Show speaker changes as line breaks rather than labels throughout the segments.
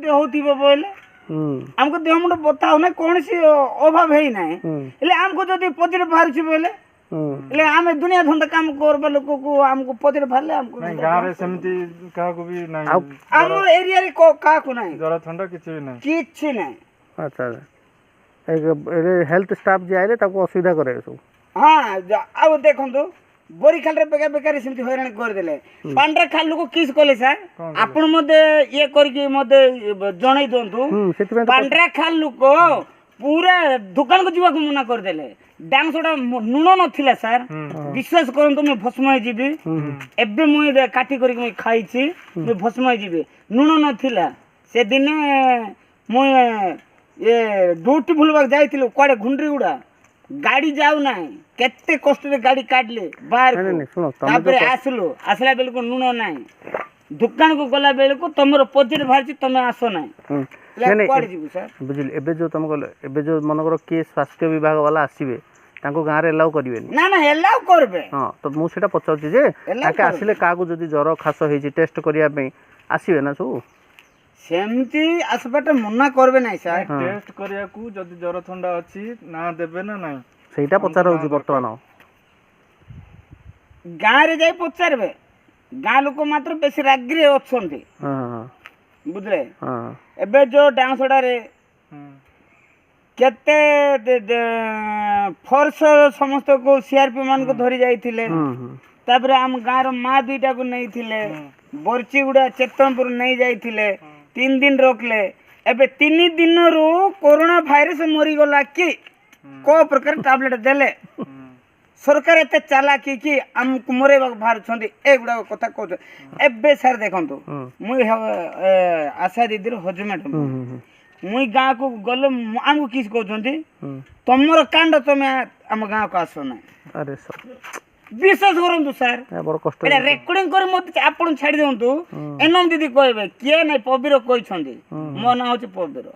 ଯଦି ହଉଥିବ ବୋଇଲେ ଆମକୁ ଦେହ ମୁଣ୍ଡ ବଥା ହଉ ନାହିଁ କୌଣସି ଅଭାବ ହେଇନାହିଁ ହେଲେ ଆମକୁ ଯଦି ପଛରେ ବାହାରୁଛି ବୋଇଲେ ହେଲେ ଆମେ ଦୁନିଆ ଧନ୍ଦା କାମ କରିବା ଲୋକକୁ ଆମକୁ ପଛରେ ବାହାରିଲେ ଆମକୁ
ଗାଁରେ ସେମିତି କାହାକୁ ବି ନାହିଁ
ଆମର ଏରିଆରେ କାହାକୁ ନାହିଁ
ଜର ଥଣ୍ଡା କିଛି ବି ନାହିଁ
କିଛି ନାହିଁ।
ଆଚ୍ଛା ହେଲ୍ଥ ଷ୍ଟାଫ୍ ଯିଏ ଆଇଲେ ତାକୁ ଅସୁବିଧା କରେ ସବୁ।
ହଁ ଆଉ ଦେଖନ୍ତୁ ବୋରିଖାଲରେ ବେକାରୀ ସେମିତି ହଇରାଣ କରିଦେଲେ ପାଣ୍ଡରା ଖାଲ ଲୋକ କିସ୍ କଲେ ସାର୍ ଆପଣ ମତେ ଇଏ କରିକି ମତେ ଜଣେଇ ଦିଅନ୍ତୁ ପାଣ୍ଡରା ଖାଲ ଲୋକ ପୁରା ଦୋକାନକୁ ଯିବାକୁ ମନା କରିଦେଲେ ଡାଙ୍ଗସଟା ଲୁଣ ନଥିଲା ସାର୍ ବିଶ୍ୱାସ କରନ୍ତୁ ମୁଁ ଭସ୍ମ ହେଇଯିବି ଏବେ ମୁଁ କାଠି କରିକି ମୁଁ ଖାଇଛି ମୁଁ ଭସ୍ମ ହେଇଯିବି ଲୁଣ ନଥିଲା ସେଦିନେ ମୁଁ ଇଏ ଡ୍ୟୁଟି ବୁଲିବାକୁ ଯାଇଥିଲୁ କୁଆଡ଼େ ଘୁଣ୍ଡିଗୁଡ଼ା ଗାଡ଼ି ଯାଉନାହିଁ କେତେ କଷ୍ଟରେ ଗାଡ଼ି କାଟିଲେ ବାହାରକୁ ତାପରେ ଆସିଲା ବେଳକୁ ଲୁଣ ନାହିଁ ଦୋକାନକୁ ଗଲା ବେଳକୁ ତମର ପଜିଟିଭ ବାହାରିଛି ତମେ ଆସ ନାହିଁ କୁଆଡ଼େ ଯିବୁ ସାର୍
ବୁଝିଲି। ଏବେ ଯୋଉ ତମେ କହିଲ ଏବେ ଯୋଉ ମନେକର କିଏ ସ୍ୱାସ୍ଥ୍ୟ ବିଭାଗ ବାଲା ଆସିବେ ତାଙ୍କୁ ଗାଁରେ ଏଲାଉ କରିବେନି
ନା ଏଲାଉ କରିବେ
ହଁ ତ ମୁଁ ସେଇଟା ପଚାରୁଛି ଯେ ତାକେ ଆସିଲେ କାହାକୁ ଯଦି ଜ୍ୱର ଖାସ ହେଇଛି ଟେଷ୍ଟ କରିବା ପାଇଁ ଆସିବେ ନା ସବୁ
ସେମିତି ଆସିବାଟା ମନା କରିବେ ନାହିଁ ସାର୍
ଟେଷ୍ଟ କରିବାକୁ ଯଦି ଜ୍ୱର ଥଣ୍ଡା ଅଛି ନା ଦେବେ ନା ନାହିଁ
ସେଇଟା ପଚାରଉଛି ବର୍ତ୍ତମାନ
ଗାଁରେ ଯାଇ ପଚାରିବେ ଗାଁ ଲୋକ ମାତ୍ର ବେଶୀ ରାଗିରେ ଅଛନ୍ତି ବୁଝିଲେ ଏବେ ଯୋଉ ଡାଁସଡ଼ାରେ କେତେ ଫୋର୍ସ ସମସ୍ତଙ୍କୁ ସିଆରପି ମାନଙ୍କୁ ଧରି ଯାଇଥିଲେ ତାପରେ ଆମ ଗାଁର ମା ଦୁଇଟାକୁ ନେଇଥିଲେ ବରଚିଗୁଡ଼ା ଚେତନପୁର ନେଇ ଯାଇଥିଲେ 3 ଦିନ ରଖିଲେ ଏବେ 3 ଦିନରୁ କୋରୋନା ଭାଇରସ ମରିଗଲା କି କୋ ପ୍ରକାର ଟାବଲେଟ ଦେଲେ ସରକାର ଏତେ ଚାଲାକି କି ଆମକୁ ମରେଇବାକୁ ବାହାରୁଛନ୍ତି ଏଗୁଡ଼ାକ କଥା କହୁଛ ଏବେ ସାର୍ ଦେଖନ୍ତୁ ମୁଇଁ ଆଶା ଦିଦିର ହଜବେଣ୍ଡ ମୁଇଁ ଗାଁକୁ ଗଲେ ଆମକୁ କିସ୍ କହୁଛନ୍ତି ତମର କାଣ୍ଡ ତମେ ଆମ ଗାଁକୁ ଆସ ନାହିଁ ବିଶ୍ୱାସ କରନ୍ତୁ ସାର୍ ଏଇଟା ରେକର୍ଡିଂ କରି ମତେ ଆପଣ ଛାଡ଼ି ଦିଅନ୍ତୁ ଏନମ ଦିଦି କହିବେ କିଏ ନାଇଁ ପବିର କହିଛନ୍ତି ମୋ ନାଁ ହଉଛି ପବିର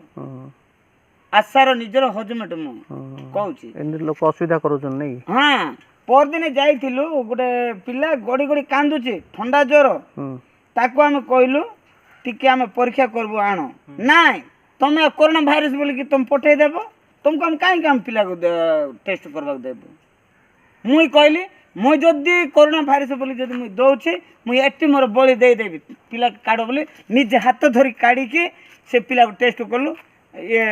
ଆଶାର ନିଜର ହଜବେଣ୍ଡ ମୁଁ କହୁଛି
ଲୋକ ଅସୁବିଧା କରୁଛନ୍ତି ନାଇଁ
ହଁ ପରଦିନେ ଯାଇଥିଲୁ ଗୋଟେ ପିଲା ଗଡ଼ି ଗଡ଼ି କାନ୍ଦୁଛି ଥଣ୍ଡା ଜ୍ୱର ତାକୁ ଆମେ କହିଲୁ ଟିକେ ଆମେ ପରୀକ୍ଷା କରିବୁ ଆଣ ନାଇଁ ତମେ କରୋନା ଭାଇରସ ବୋଲିକି ତମେ ପଠେଇଦେବ ତୁମକୁ ଆମେ କାହିଁକି ଆମ ପିଲାକୁ ଟେଷ୍ଟ କରିବାକୁ ଦେବୁ ମୁଇଁ କହିଲି ମୁଁ ଯଦି କରୋନା ଭାଇରସ ବୋଲି ଯଦି ମୁଇଁ ଦେଉଛି ମୁଇଁ ଏଠି ମୋର ବଳି ଦେଇଦେବି ପିଲା କାଢ଼ ବୋଲି ନିଜେ ହାତ ଧରି କାଢ଼ିକି ସେ ପିଲାକୁ ଟେଷ୍ଟ କଲୁ ଇଏ